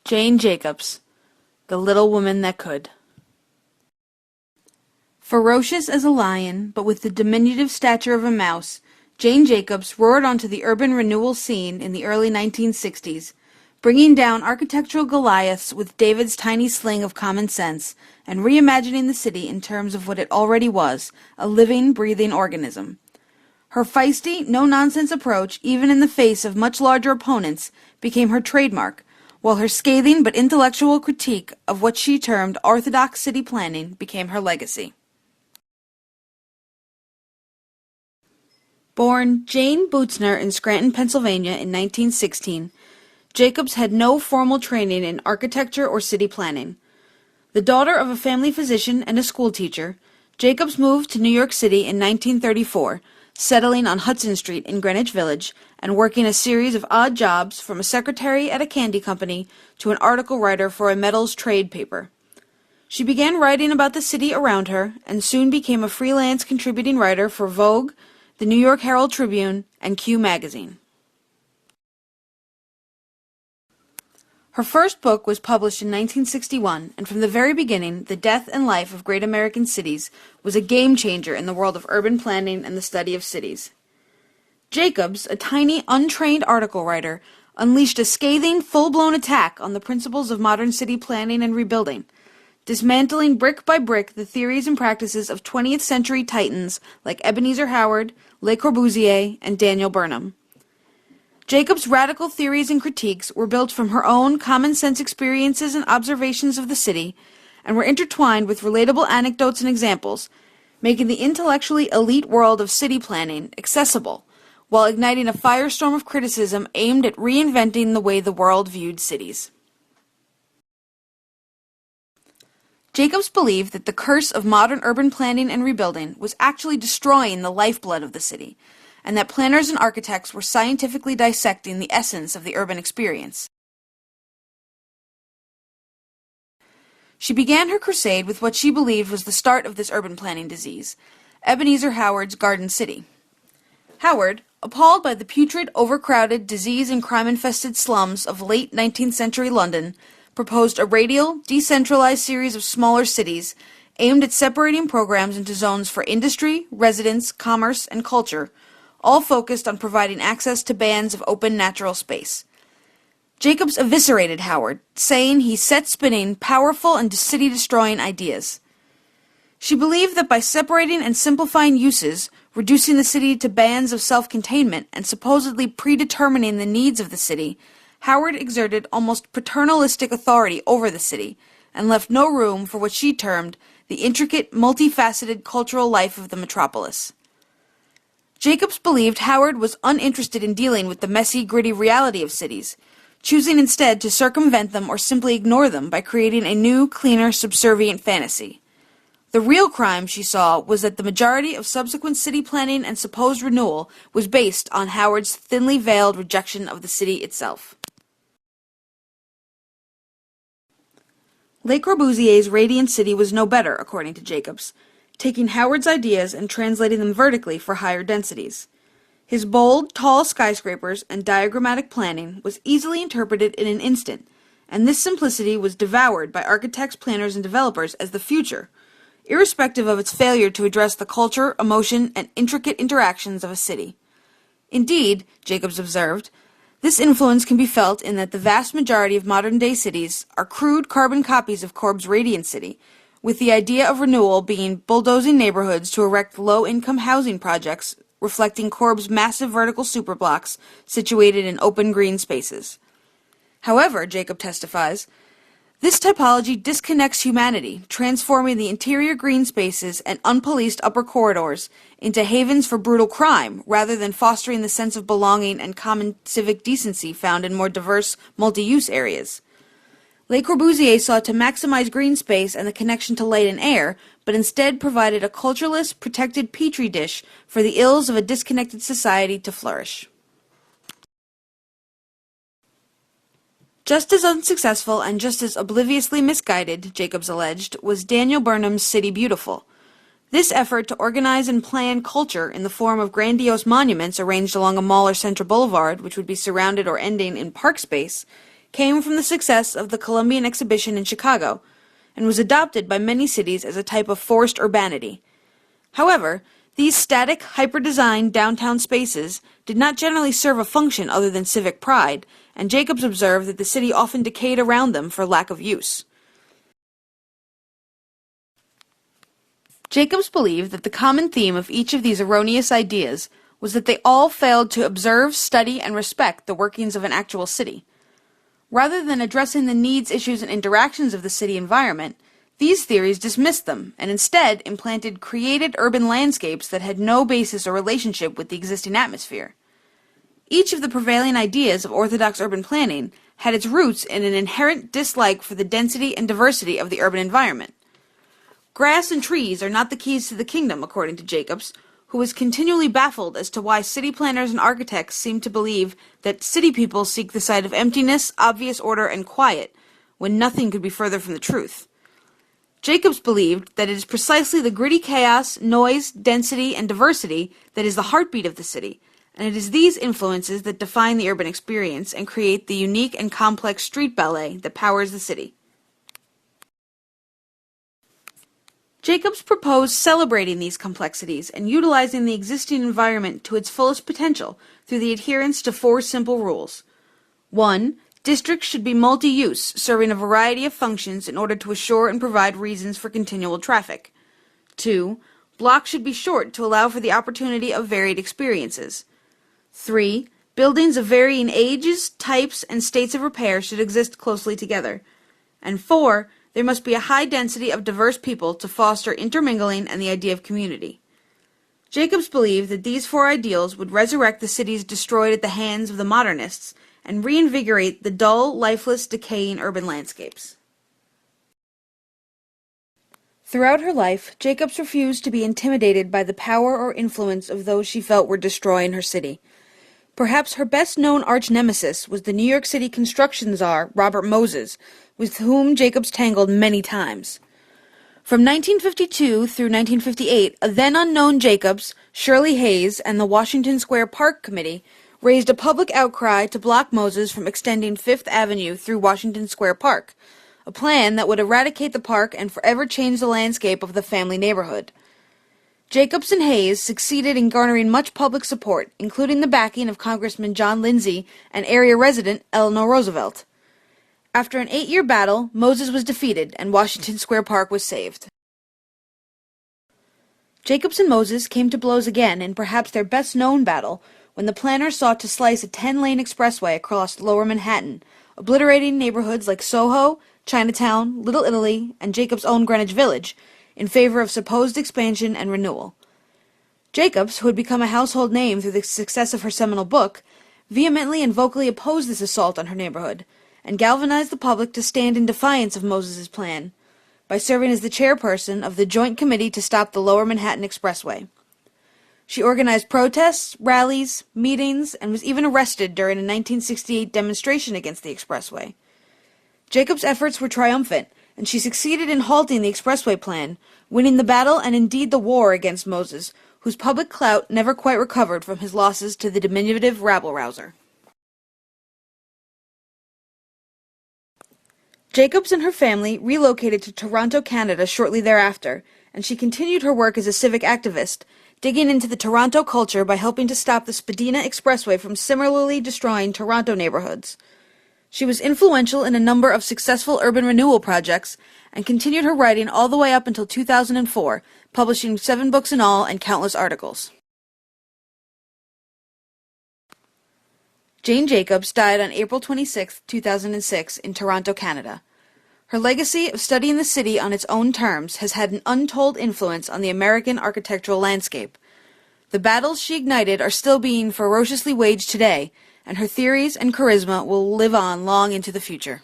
Jane Jacobs, the little woman that could. Ferocious as a lion, but with the diminutive stature of a mouse, Jane Jacobs roared onto the urban renewal scene in the early 1960s, bringing down architectural Goliaths with David's tiny sling of common sense and reimagining the city in terms of what it already was, a living, breathing organism. Her feisty, no-nonsense approach, even in the face of much larger opponents, became her trademark, while her scathing but intellectual critique of what she termed orthodox city planning became her legacy. Born Jane Bootsner in Scranton, Pennsylvania in 1916, Jacobs had no formal training in architecture or city planning. The daughter of a family physician and a schoolteacher, Jacobs moved to New York City in 1934, settling on Hudson Street in Greenwich Village and working a series of odd jobs from a secretary at a candy company to an article writer for a metals trade paper. She began writing about the city around her and soon became a freelance contributing writer for Vogue, the New York Herald Tribune, and Q magazine. Her first book was published in 1961, and from the very beginning, The Death and Life of Great American Cities was a game-changer in the world of urban planning and the study of cities. Jacobs, a tiny, untrained article writer, unleashed a scathing, full-blown attack on the principles of modern city planning and rebuilding, dismantling brick by brick the theories and practices of 20th century titans like Ebenezer Howard, Le Corbusier, and Daniel Burnham. Jacobs' radical theories and critiques were built from her own common-sense experiences and observations of the city, and were intertwined with relatable anecdotes and examples, making the intellectually elite world of city planning accessible, while igniting a firestorm of criticism aimed at reinventing the way the world viewed cities. Jacobs believed that the curse of modern urban planning and rebuilding was actually destroying the lifeblood of the city, and that planners and architects were scientifically dissecting the essence of the urban experience. She began her crusade with what she believed was the start of this urban planning disease, Ebenezer Howard's Garden City. Howard, appalled by the putrid, overcrowded, disease and crime-infested slums of late 19th century London, proposed a radial, decentralized series of smaller cities aimed at separating programs into zones for industry, residence, commerce, and culture, all focused on providing access to bands of open natural space. Jacobs eviscerated Howard, saying he set spinning powerful and city-destroying ideas. She believed that by separating and simplifying uses, reducing the city to bands of self-containment, and supposedly predetermining the needs of the city, Howard exerted almost paternalistic authority over the city, and left no room for what she termed the intricate, multifaceted cultural life of the metropolis. Jacobs believed Howard was uninterested in dealing with the messy, gritty reality of cities, choosing instead to circumvent them or simply ignore them by creating a new, cleaner, subservient fantasy. The real crime, she saw, was that the majority of subsequent city planning and supposed renewal was based on Howard's thinly veiled rejection of the city itself. Le Corbusier's Radiant City was no better, according to Jacobs, taking Howard's ideas and translating them vertically for higher densities. His bold, tall skyscrapers and diagrammatic planning was easily interpreted in an instant, and this simplicity was devoured by architects, planners, and developers as the future, irrespective of its failure to address the culture, emotion, and intricate interactions of a city. Indeed, Jacobs observed, this influence can be felt in that the vast majority of modern-day cities are crude carbon copies of Corb's Radiant City, with the idea of renewal being bulldozing neighborhoods to erect low-income housing projects reflecting Corb's massive vertical superblocks situated in open green spaces. However, Jacob testifies, this typology disconnects humanity, transforming the interior green spaces and unpoliced upper corridors into havens for brutal crime, rather than fostering the sense of belonging and common civic decency found in more diverse, multi-use areas. Le Corbusier sought to maximize green space and the connection to light and air, but instead provided a cultureless, protected petri dish for the ills of a disconnected society to flourish. Just as unsuccessful and just as obliviously misguided, Jacobs alleged, was Daniel Burnham's City Beautiful. This effort to organize and plan culture in the form of grandiose monuments arranged along a mall or central boulevard, which would be surrounded or ending in park space, came from the success of the Columbian Exhibition in Chicago, and was adopted by many cities as a type of forced urbanity. However, these static, hyper-designed downtown spaces did not generally serve a function other than civic pride, and Jacobs observed that the city often decayed around them for lack of use. Jacobs believed that the common theme of each of these erroneous ideas was that they all failed to observe, study, and respect the workings of an actual city. Rather than addressing the needs, issues, and interactions of the city environment, these theories dismissed them and instead implanted created urban landscapes that had no basis or relationship with the existing atmosphere. Each of the prevailing ideas of orthodox urban planning had its roots in an inherent dislike for the density and diversity of the urban environment. Grass and trees are not the keys to the kingdom, according to Jacobs, who was continually baffled as to why city planners and architects seem to believe that city people seek the sight of emptiness, obvious order, and quiet, when nothing could be further from the truth. Jacobs believed that it is precisely the gritty chaos, noise, density, and diversity that is the heartbeat of the city, and it is these influences that define the urban experience and create the unique and complex street ballet that powers the city. Jacobs proposed celebrating these complexities and utilizing the existing environment to its fullest potential through the adherence to 4 simple rules. 1. Districts should be multi-use, serving a variety of functions in order to assure and provide reasons for continual traffic. 2. Blocks should be short to allow for the opportunity of varied experiences. 3. Buildings of varying ages, types, and states of repair should exist closely together. And 4. There must be a high density of diverse people to foster intermingling and the idea of community. Jacobs believed that these 4 ideals would resurrect the cities destroyed at the hands of the modernists and reinvigorate the dull, lifeless, decaying urban landscapes. Throughout her life, Jacobs refused to be intimidated by the power or influence of those she felt were destroying her city. Perhaps her best-known arch-nemesis was the New York City construction czar, Robert Moses, with whom Jacobs tangled many times. From 1952 through 1958, a then-unknown Jacobs, Shirley Hayes, and the Washington Square Park Committee raised a public outcry to block Moses from extending Fifth Avenue through Washington Square Park, a plan that would eradicate the park and forever change the landscape of the family neighborhood. Jacobs and Hayes succeeded in garnering much public support, including the backing of Congressman John Lindsay and area resident Eleanor Roosevelt. After an 8-year battle, Moses was defeated and Washington Square Park was saved. Jacobs and Moses came to blows again in perhaps their best-known battle when the planners sought to slice a 10-lane expressway across Lower Manhattan, obliterating neighborhoods like Soho, Chinatown, Little Italy, and Jacobs' own Greenwich Village, in favor of supposed expansion and renewal. Jacobs, who had become a household name through the success of her seminal book, vehemently and vocally opposed this assault on her neighborhood, and galvanized the public to stand in defiance of Moses' plan, by serving as the chairperson of the Joint Committee to stop the Lower Manhattan Expressway. She organized protests, rallies, meetings, and was even arrested during a 1968 demonstration against the expressway. Jacobs' efforts were triumphant, and she succeeded in halting the expressway plan, winning the battle and indeed the war against Moses, whose public clout never quite recovered from his losses to the diminutive rabble-rouser. Jacobs and her family relocated to Toronto, Canada shortly thereafter, and she continued her work as a civic activist, digging into the Toronto culture by helping to stop the Spadina Expressway from similarly destroying Toronto neighborhoods. She was influential in a number of successful urban renewal projects and continued her writing all the way up until 2004, publishing 7 books in all and countless articles. Jane Jacobs died on April 26, 2006, in Toronto, Canada. Her legacy of studying the city on its own terms has had an untold influence on the American architectural landscape. The battles she ignited are still being ferociously waged today, and her theories and charisma will live on long into the future.